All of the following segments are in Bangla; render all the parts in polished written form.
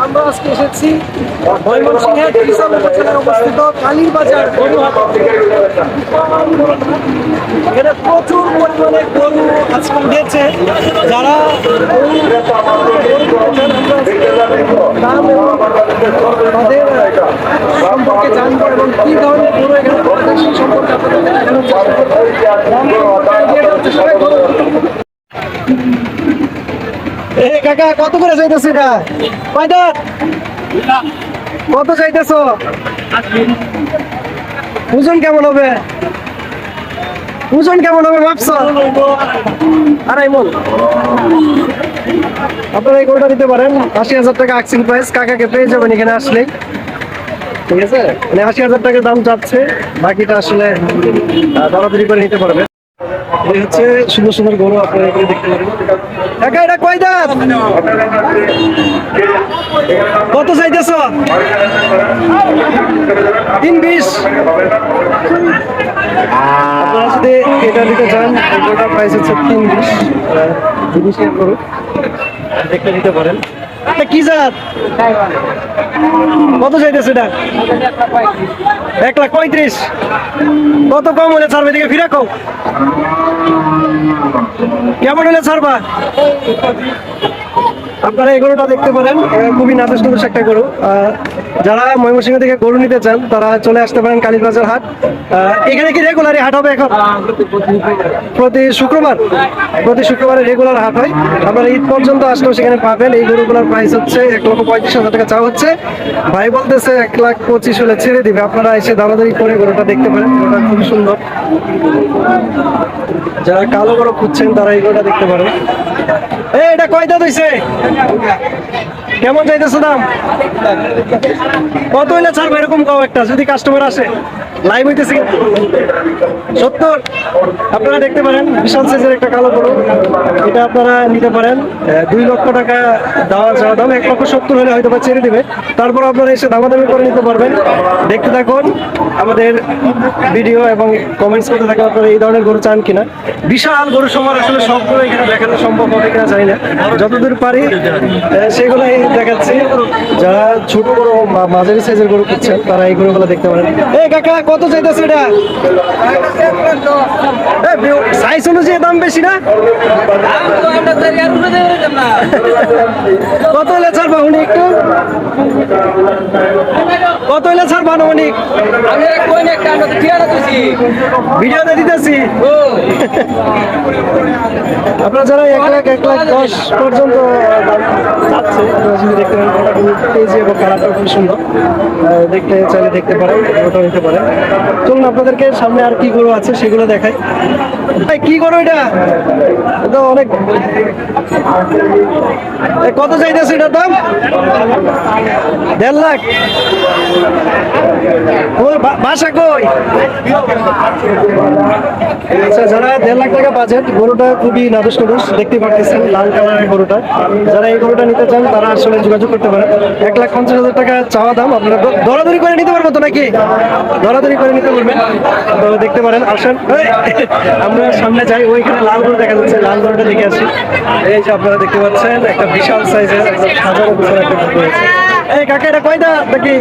আমরা আজকে এসেছি ময়মনসিংহের ত্রিশাল উপজেলায় অবস্থিত কালীর বাজার গরু হাট। এখানে প্রচুর পরিমাণে গরু আজকে উঠেছে। যারা দাম এবং তাদের সম্পর্কে জানবো এবং কি ধরনের গরু এখানে পাওয়া যায় সেই সম্পর্কে আপনাদের দেখানোর চেষ্টা করবো। কাকা কত করে চাইতেছে এটা? কয়টা? কত চাইতেছ? ওজন কেমন হবে? ওজন কেমন হবে ভাবছ? আড়াই মন। আপনারা এই গরুটা দিতে পারেন ৮০,০০০ টাকা আস্কিং প্রাইস। কাকাকে পেয়ে যাবেন এখানে আসলে। ঠিক আছে, মানে ৮০,০০০ টাকা দাম চাচ্ছে, বাকিটা আসলে দরাদরি করে নিতে পারবে। এই হচ্ছে সুন্দর সুন্দর গরু আপনারা এখানে দেখতে পারেন। কাকা এটা কয় দাঁত? কত চাইতেছ? ৩২। আপনারা যদি এটা নিতে চান, এটার প্রাইস হচ্ছে ৩২ গরু দেখতে নিতে পারেন। কি জাত? কত চাইতেছে এটা? ১,৩৫,০০০। কত কম হলে ছাড়বে? দিকে ফিরে কম কেমন হলে ছাড়বা? আপনারা এই গরুটা দেখতে পারেন, খুবই নাদুস নুদুস একটা গরু। যারা ময়মনসিংহ থেকে গরু নিতে চান তারা চলে আসতে পারেন কালীবাজার হাট। এখানে কি রেগুলারই হাট হবে এখন? প্রতি শুক্রবারে রেগুলার হাট হয়। আপনারা ঈদ পর্যন্ত আসলেও সেখানে পাবেন। এই গরুগুলোর প্রাইস হচ্ছে ১,৩৫,০০০ টাকা চাওয়া হচ্ছে। ভাই বলতেছে ১,২৫,০০০ হলে ছেড়ে দিবে। আপনারা এসে দামাদামি করে গরুটা দেখতে পারেন। গরুটা খুবই সুন্দর। যারা কালো গরু খুঁজছেন তারা এই গরুটা দেখতে পারেন। এটা কয় দাঁত হইছে? কেমন চাইতেছে দাম? কত হইলে ছাড়বো এরকম কাউ একটা, যদি কাস্টমার আসে? লাইভ হইতেছে ৭০। আপনারা দেখতে পারেন বিশাল সাইজের একটা কালো গরু। এটা আপনারা নিতে পারেন ২ লক্ষ টাকা দেওয়া যাওয়া দাম। ১,৭০,০০০ হলে হয়তো বা ছেড়ে দিবে। তারপর আপনারা এসে দামাদামি করে নিতে পারবেন। দেখতে থাকুন আমাদের ভিডিও এবং কমেন্টস করতে থাকুন আপনারা এই ধরনের গরু চান কিনা। বিশাল গরু সবার আসলে সবগুলো এখানে দেখানো সম্ভব হবে কিনা জানি না, যতদূর পারি সেগুলোই দেখাচ্ছি। যারা ছোট গরু বা মাঝারি সাইজের গরু খুঁজছেন তারা এই গরুগুলো দেখতে পারেন। কাকা কত চাইতেছে এটা? সাইজ অনুযায়ী দাম বেশি না? কত হলে ছাড়বা উনি? একটু কত হলে ছাড়বা না উনি? ভিডিওতে দিতেছি। আপনারা যারা ১,০০,০০০ পর্যন্ত যাচ্ছে দেখতে পারেন। পেজ এবং কালারটা খুব সুন্দর, দেখতে চাইলে দেখতে পারেন, ওটা নিতে পারেন। চলুন আপনাদেরকে সামনে আর কি গরু আছে সেগুলো দেখাই। ভাই কি গরু এটা? এটা অনেক। কত চাইতেছে এটার দাম? ১,৫ লাখ। বাসা কই? আচ্ছা, যারা ১,৫ লাখ টাকা বাজেট, গরুটা খুবই নাদুস নুদুস দেখতে পাচ্ছেন, লাল কালারের গরুটা। যারা এই গরুটা নিতে চান তারা আসলে যোগাযোগ করতে পারেন। ১,৫০,০০০ টাকা চাওয়া দাম। আপনারা দরাদরি করে নিতে পারবো তো নাকি? দরাদরি করে নিতে পারবেন, দেখতে পারেন। আসেন আমরা সামনে যাই, ওইখানে লাল গরু দেখা যাচ্ছে, লাল গরুটা দেখে আসি। এই যে আপনারা দেখতে পাচ্ছেন একটা বিশাল সাইজের হাজারো বছর একটা গরু রয়েছে। এই কাকা এটা কয় দাঁত নাকি?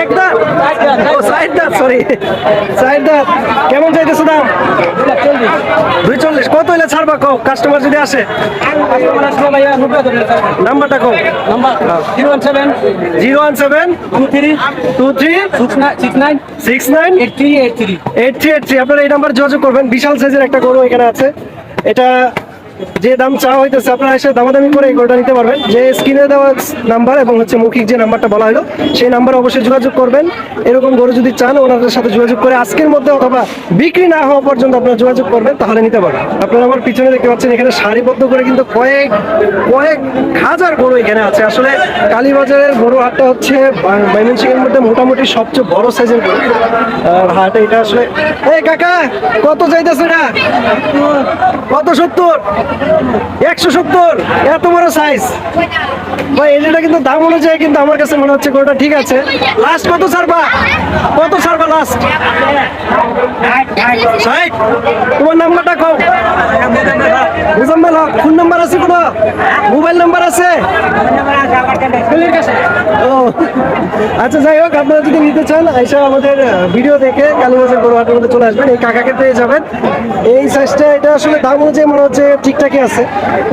এক দাঁত? সাইড দাঁত, সরি সাইড দাঁত। কেমন চাইতেছে দাম? ২৪। কত হইলে ছাড়বা কও কাস্টমার যদি আসে? নাম্বারটা কও। নাম্বার 017-017-23-69-69-83-83। আপনারা এই নাম্বার যোগাযোগ করবেন। বিশাল সাইজের একটা গরু এখানে আছে। এটা যে দাম চাওয়া হইতেছে আপনারা এসে দামাদামি করে এই গরুটা নিতে পারবেন। যে স্ক্রিনে দেওয়া নাম্বার এবং হচ্ছে মৌখিক যে নাম্বারটা বলা হলো সেই নাম্বারে অবশ্যই যোগাযোগ করবেন। এরকম গরু যদি চান ওনাদের সাথে যোগাযোগ করে আজকের মধ্যে অথবা বিক্রি না হওয়া পর্যন্ত আপনারা যোগাযোগ করবেন, তাহলে নিতে পারবেন। আপনারা আমার পিছনে দেখতে পাচ্ছেন এখানে সারিবদ্ধ করে কিন্তু কয়েক হাজার গরু এখানে আছে। আসলে কালীবাজারের গরু হাটটা হচ্ছে ময়মনসিংহের মধ্যে মোটামুটি সবচেয়ে বড় সাইজের গরু হাট এটা আসলে। এই কাকা কত চাইতেছে এটা? কত? ৭০? ১৭০? এত বড় সাইজ ভাই। এটা কিন্তু দাম অনুযায়ী কিন্তু আমার কাছে মনে হচ্ছে গরুটা ঠিক আছে। লাস্ট কত ছাড়বা? কত ছাড়বা লাস্ট? ৬০? তোমার নাম্বারটা কও। ফোন নাম্বার আছে? কোনো মোবাইল নাম্বার আছে? ও আচ্ছা, যাই হোক, আপনারা যদি নিতে চান আইসা আমাদের ভিডিও দেখে কালীবাজার গরু হাটের মধ্যে চলে আসবেন। এই কাকাকে পেয়ে যাবেন। এই সাইজটা এটা আসলে দাম অনুযায়ী মনে হচ্ছে ঠিকঠাকই আছে,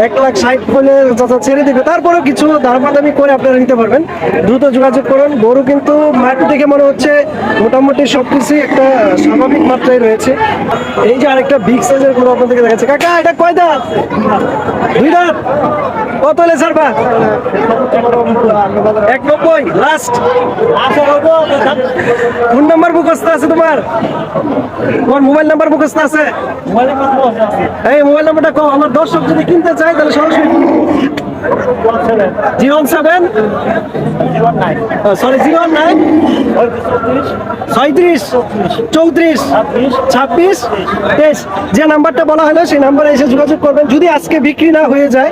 1,60,000 বলে চাচা ছেড়ে দিবে, তারপরেও কিছু দামাদামি করে আপনারা নিতে পারবেন। দ্রুত যোগাযোগ করুন। গরু কিন্তু মাঠ দেখে মনে হচ্ছে মোটামুটি সবকিছুই একটা স্বাভাবিক মাত্রায় রয়েছে। এই যে আরেকটা বিগ সাইজের গরু আপনাদেরকে দেখাচ্ছে। কাকা, এটা কয় দাঁত? 2 দাঁত। কত হলে ছাড়বা? 1,90 লাস্ট। ফোন নাম্বার মুখস্থ আছে তোমার? তোমার মোবাইল নাম্বার মুখস্থ আছে? এই মোবাইল নাম্বারটা কম, আমার দর্শক যদি কিনতে চায় তাহলে সরাসরি 017 সরি 019 36 34 26 23। যে নাম্বারটা বলা হলো সেই নাম্বারে এসে যোগাযোগ করবেন। যদি আজকে বিক্রি না হয়ে যায়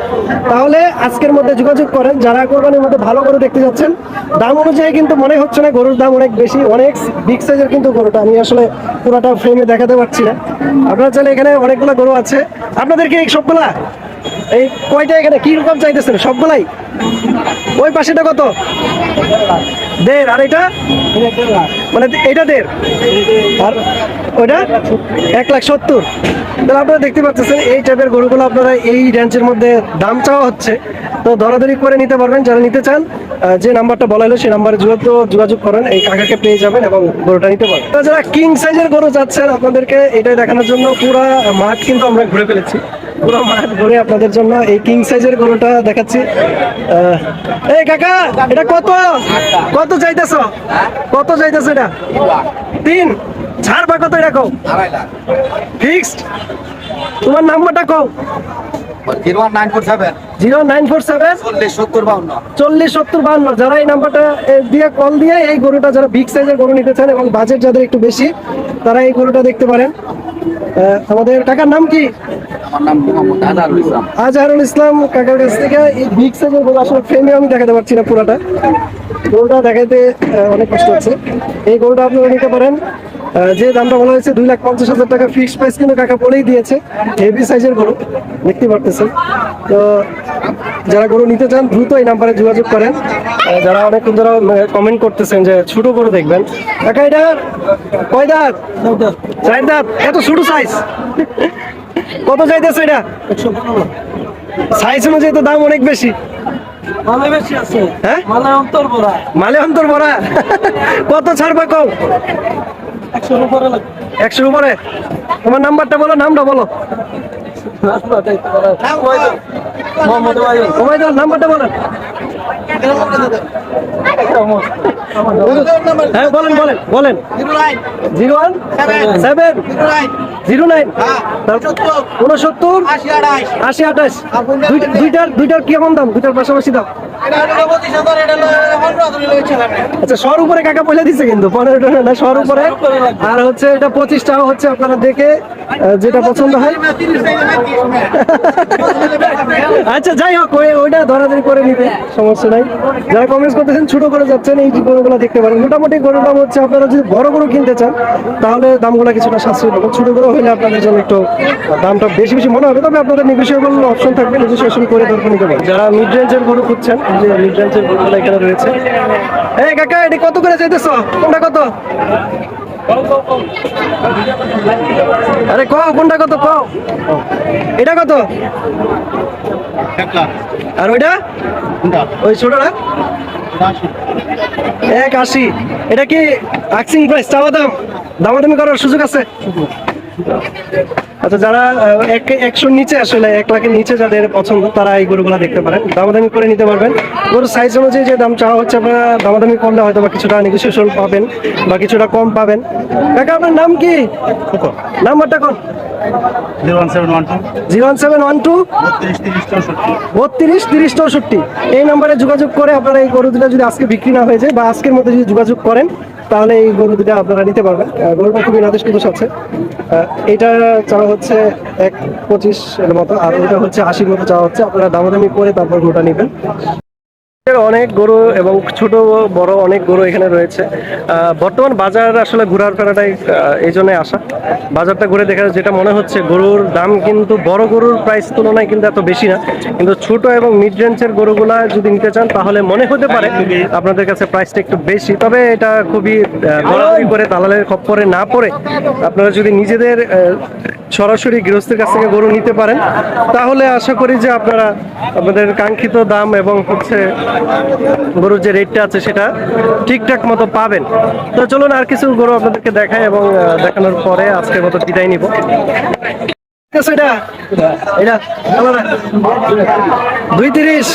তাহলে আজকের মধ্যে যোগাযোগ করেন। যারা কোরবানির মধ্যে ভালো গরু দেখতে যাচ্ছেন, দাম অনুযায়ী কিন্তু মনে হচ্ছে না গরুর দাম অনেক বেশি, অনেক বিগ সাইজের কিন্তু গরুটা। আমি আসলে পুরোটা ফ্রেমে দেখাতে পারছি না। আপনারা চাইলে এখানে অনেকগুলো গরু আছে। আপনাদেরকে এই সবগুলা এই কয়টা এখানে কি রকম চাইতেছেন? সবগুলাই? ওই পাশেটা কত? 1.5। আর এটা মানে এটা 1.5, আর ওইটা 1,70,000। তাহলে আপনারা দেখতে পাচ্ছেন এই টাইপের গরুগুলো আপনারা এই রেঞ্জের মধ্যে দাম চাওয়া হচ্ছে, তো দরাদরি করে নিতে পারবেন। যারা নিতে চান যে নাম্বারটা বলা হলো সেই নাম্বারে যোগাযোগ করেন, এই কাকাকে পেয়ে যাবেন এবং গরুটা নিতে পারবেন। যারা কিং সাইজের গরু যাচ্ছেন, আপনাদেরকে এটাই দেখানোর জন্য পুরা মাঠ কিন্তু আমরা ঘুরে ফেলেছি। পুরো মাঠ ঘুরে আপনাদের জন্য এই কিং সাইজের গরুটা দেখাচ্ছি। এই কাকা, এটা কত কত চাইতেছ? কত চাইতেছ এটা? 3। ছাড় বা কত? এটা কও ফিক্সড। তোমার নাম্বারটা কও। 01947 0,947 40 70 52। যারা এই নাম্বারটা দিয়ে কল দিয়ে এই গরুটা, যারা বিগ সাইজের গরু নিতে চান এবং বাজেট যাদের একটু বেশি, তারা এই গরুটা দেখতে পারেন। আমাদের কাকার নাম কি? আমার নাম মোহাম্মদ আজহারুল ইসলাম। আজহারুল ইসলাম কাকার কাছ থেকে এই বিগ সাইজের গরু আসলে ফ্রেমে আমি দেখাতে পারছি না পুরাটা, গরুটা দেখাতে অনেক কষ্ট হচ্ছে। এই গরুটা আপনারা নিতে পারেন। যে দামটা বলা হয়েছে 2,50,000 টাকা ফিক্সড প্রাইস কিন্তু কাকা বলেই দিয়েছে। হেভি সাইজের গরু দেখতে পারতেছেন। তো যারা গরু নিতে চান দ্রুত এই নাম্বারে যোগাযোগ করেন। যারা অনেকক্ষণ ধরে কমেন্ট করতেছেন যে ছোট গরু দেখবেন, কাকা এটা কয় দাঁত? 4 দাঁত। এত ছোট সাইজ কত চাইতেছে এটা? 115। সাইজ অনুযায়ী তো দাম অনেক বেশি। হ্যাঁ, মালে অন্তর ভরা। কত ছাড়বা কও? 100 উপরে। তোমার নাম্বারটা বলো, নামটা বলো। নাম্বারটা বলেন। হ্যাঁ বলেন বলেন বলেন। 017 09 69 80 28। দুইটার কেমন দাম? দুইটার পাশাপাশি দাম? আচ্ছা, শহর উপরে কাকা পয়লা দিচ্ছে কিন্তু 15 টাকা না, শহর উপরে। আর হচ্ছে এটা 25 টাকা হচ্ছে, আপনারা দেখে যেটা পছন্দ হয়। আচ্ছা, যাই হোক, ওইটা ধরাধরি করে নিতে সমস্যা নাই। যারা কমেন্টস করতেছেন ছোট করে যাচ্ছেন, এই গরুগুলো দেখতে পারেন। মোটামুটি গরুর দাম হচ্ছে, আপনারা যদি বড় গরু কিনতে চান তাহলে দামগুলো কিছুটা সাশ্রয় হবে। ছোট গরু হলে আপনাদের জন্য একটু দামটা বেশি বেশি মনে হবে, তবে আপনাদের নেগোসিয়েবল অপশন থাকবে, নেগোসিয়েশন করে তারপর নিতে পারেন। যারা মিড রেঞ্জের গরু খুঁজছেন, যে মিড রেঞ্জের গরুগুলো এখানে রয়েছে। এই কাকা, এটি কত করে চাইতেছ? কোনটা কত? আরে কও, কোনটা কত কও? এটা কত? আর ওইটা? ওই ছোটটা 1,80। এটা কি আস্কিং প্রাইস, চাওয়া দাম? দামাদামি করার সুযোগ আছে? আচ্ছা, যারা 100 নিচে, আসলে 1 লাখের নিচে যাদের পছন্দ, তারা এই গরুগুলো দেখতে পারেন, দামাদামি করে নিতে পারবেন। গরুর সাইজ অনুযায়ী যে দাম চাওয়া হচ্ছে, আপনারা দামাদামি করলে হয়তো বা কিছুটা নেগোসিয়েশন পাবেন বা কিছুটা কম পাবেন। কাকা, আপনার নাম কি? নাম্বারটা কোন? 01712 32 30 64। এই নাম্বারে যোগাযোগ করে আপনারা এই গরু দুটা যদি আজকে বিক্রি না হয়ে যায় বা আজকের মধ্যে যদি যোগাযোগ করেন, তাহলে এই গরু দুটা আপনারা নিতে পারবেন। গরুটা খুবই নাদেশ কুদুস আছে। এটা চাওয়া হচ্ছে 1,25 এর মতো, আর ওইটা হচ্ছে 80 মতো চাওয়া হচ্ছে। আপনারা দামাদামি করে তারপর গরুটা নেবেন। অনেক গরু এবং ছোট বড় অনেক গরু এখানে রয়েছে। বর্তমান বাজার আসলে ঘোরার ফেরাটাই এই জন্য আসা, বাজারটা ঘুরে দেখা যেটা মনে হচ্ছে গরুর দাম কিন্তু বড় গরুর প্রাইস তুলনায় কিন্তু এত বেশি না, কিন্তু ছোট এবং মিড রেঞ্জের গরুগুলা যদি নিতে চান তাহলে মনে হতে পারে আপনাদের কাছে প্রাইসটা একটু বেশি। তবে এটা খুবই দরাদরি করে দালালের খপ্পরে না পড়ে আপনারা যদি নিজেদের সরাসরি গৃহস্থের কাছ থেকে গরু নিতে পারেন তাহলে আশা করি যে আপনারা আপনাদের কাঙ্ক্ষিত দাম এবং হচ্ছে গরুর যে রেটটা আছে সেটা ঠিকঠাক মতো পাবেন। তো চলুন আর কিছু গরু আপনাদেরকে দেখাই এবং দেখানোর পরে আজকের মতো বিদায় নিব। এটা 230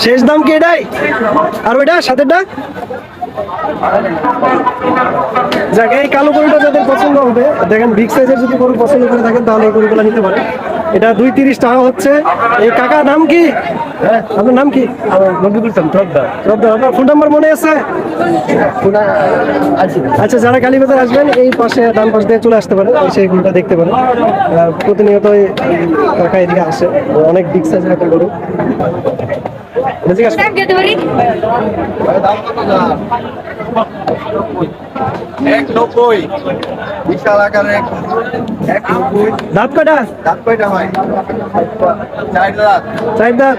শেষ দাম কি এটাই? আর ওইটা সাথেরটা যাক, এই কালো গরুটা যাদের পছন্দ হবে, দেখেন বিগ সাইজের যদি গরু পছন্দ করে থাকেন তাহলে এই গরুগুলো নিতে পারেন। এটা 230 টাকা হচ্ছে। এই কাকা নাম কি? আপনার নাম কি? আপনার ফোন নাম্বার মনে আছে? আচ্ছা, যারা কালীবাজার আসবেন এই পাশে ডান পাশ দিয়ে চলে আসতে পারেন, সেই গরুটা দেখতে পারেন। প্রতিনিয়ত কাকা এদিকে আসে, অনেক বিগ সাইজের একটা গরু। দাঁত কয়টা? চার দাঁত।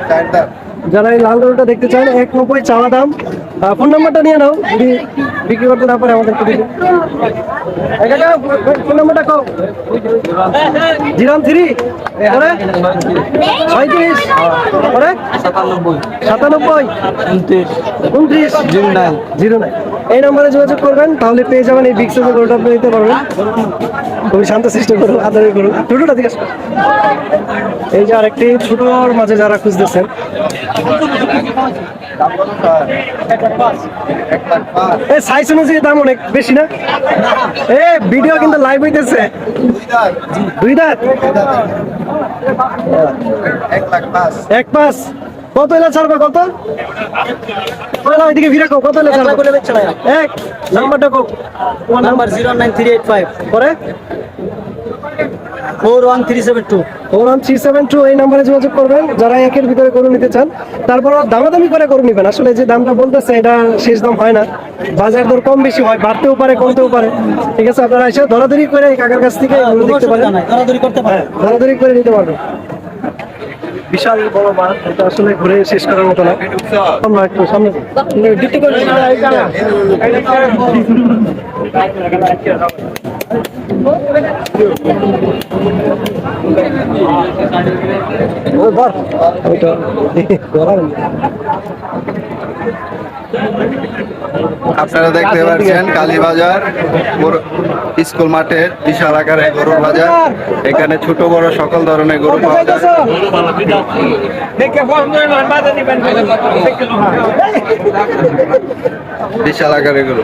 যারা এই লাল গরুটা দেখতে চান 190 চাওয়া দাম। ফোন নাম্বারটা নিয়ে নাও, যদি বিক্রি করতে না পারে আমাদেরকে দিবে। ফোন নাম্বারটা কও। 03 পরে 37 পরে 97 29 09। এই নাম্বারে যোগাযোগ করবেন তাহলে পেয়ে যাবেন এই বিগ সাইজের গরুটা আপনি নিতে পারবেন। খুবই শান্তশিষ্ট গরু, আদরের গরু। ছোটটা দিকে আসো। এই যে আরেকটি ছোটর মাঝে যারা খুঁজতেছেন, সাইজ অনুযায়ী দাম অনেক বেশি না? ভিডিও কিন্তু লাইভ হইতেছে। 2 দাঁত 1.5 কত এলা ছাড়বা? কত ওইদিকে ভিড়া কত এলা ছাড়বা? এক নাম্বারটা কো। নাম্বার 09385 পরে 41372 এই নাম্বারে যোগাযোগ করবেন যারা একের ভিতরে গরু নিতে চান। তারপর দামাদামি করে গরু নিবেন। আসলে যে দামটা বলতেছে এটা শেষ দাম হয় না, বাজার দর কম বেশি হয়, বাড়তেও পারে কমতেও পারে। ঠিক আছে, আপনারা এসে ধরাধরি করে এই কাকার কাছ থেকে গরু দেখতে পারেন, ধরাধরি করে নিতে পারবেন। বিশাল বড় মাঠ, এটা আসলে ঘুরে শেষ করার মতো না। আমরা একটু সামনে আপনারা দেখতে পাচ্ছেন কালীবাজার স্কুল মাঠের বিশাল আকারের গরুর বাজার। এখানে ছোট বড় সকল ধরনের গরু পাওয়া যায়। বিশাল আকারের গরু।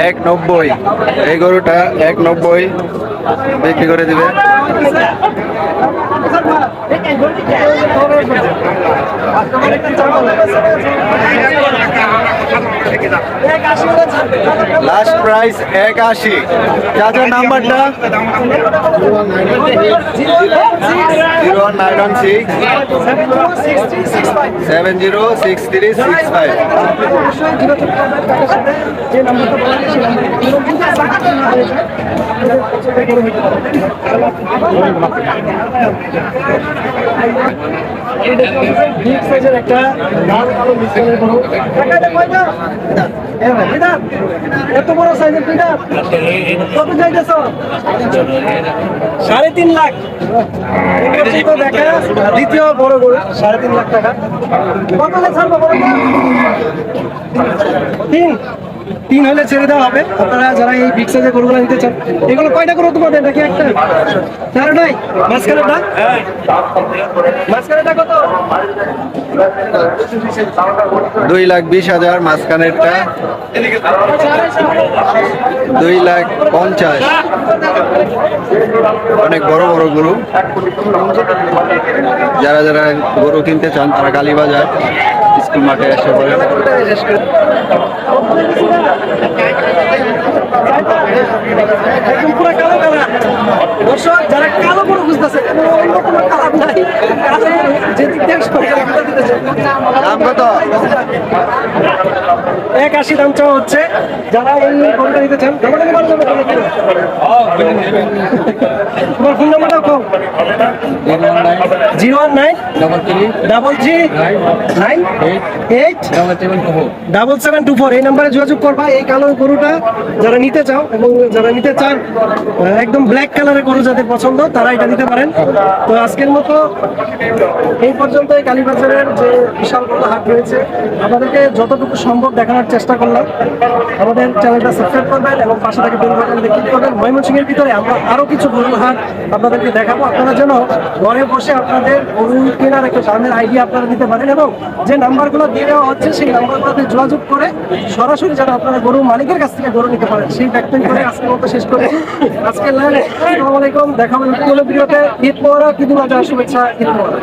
এক 90 এই গরুটা 190 বিক্রি করে দিবে। Last price 81। চাচার নাম্বারটা 01916 706365। একটা লাল কালো মিশ্রণের গরু। এত বড় সাইজের পিঠা কত চাইতেছ? 3.5 লাখ। দেখা দ্বিতীয় বড় গরু 3.5 লাখ টাকা। কত ছাড়বো? 3 3 হলে ছেড়ে দেওয়া হবে। আপনারা যারা এই বিগ সাইজের গরুগুলো নিতে চান, এগুলো কয়টা গরু তোমাদের নাকি একটা? চারটাই? মাঝখানেটা? মাঝখানেটা কত? 2,20,000 মাঝখানেরটা, 2,50,000। অনেক বড় বড় গরু। যারা যারা গরু কিনতে চান তারা কালীবাজার স্কুল মাঠে এসে পড়ে। একদম পুরো কালো কালার। দর্শক যারা কালো গরু খুঁজতেছে, অন্য কোনো কালার নাই, কালো গরু যে দিক থেকে সরকার দিতেছে। দাম কত? 81 দাম চাওয়া হচ্ছে। যারা এই গরুটা নিতে চান, দামাদামি করা যাবে নাকি? তোমার ফোন নাম্বারটা কম। 019 33 এই নাম্বারে যোগাযোগ করবা। এই কালো গরুটা যারা নিতে চাও এবং যারা নিতে চান একদম ব্ল্যাক কালারের গরু যাদের পছন্দ তারা এটা নিতে পারেন। তো আজকের মতো এই পর্যন্ত কালীবাজারের যে বিশাল বড় হাট রয়েছে আমাদেরকে যতটুকু সম্ভব দেখানোর চেষ্টা করলাম। আমাদের চ্যানেলটা সাবস্ক্রাইব করবেন এবং পাশে থেকে বেল বাটনে ক্লিক করবেন। ময়মনসিংহের ভিতরে আমরা আরো কিছু গরুর হাট আপনাদেরকে দেখাবো। আপনারা যেন ঘরে বসে আপনাদের গরু কেনার একটা দামের আইডিয়া আপনারা দিতে পারেন এবং যে নাম্বারগুলো দিয়ে দেওয়া হচ্ছে সেই নাম্বারগুলোতে যোগাযোগ করে সরাসরি যেন আপনারা গরু মালিকের কাছ থেকে গরু নিতে পারেন সেই ব্যক্তি করে আজকের মতো শেষ করে আজকে লাইভ। আসসালামু আলাইকুম, দেখা হবে নতুন ভিডিওতে। ঈদ মোবারক, ঈদুল আজহার শুভেচ্ছা। ঈদ মোবারক।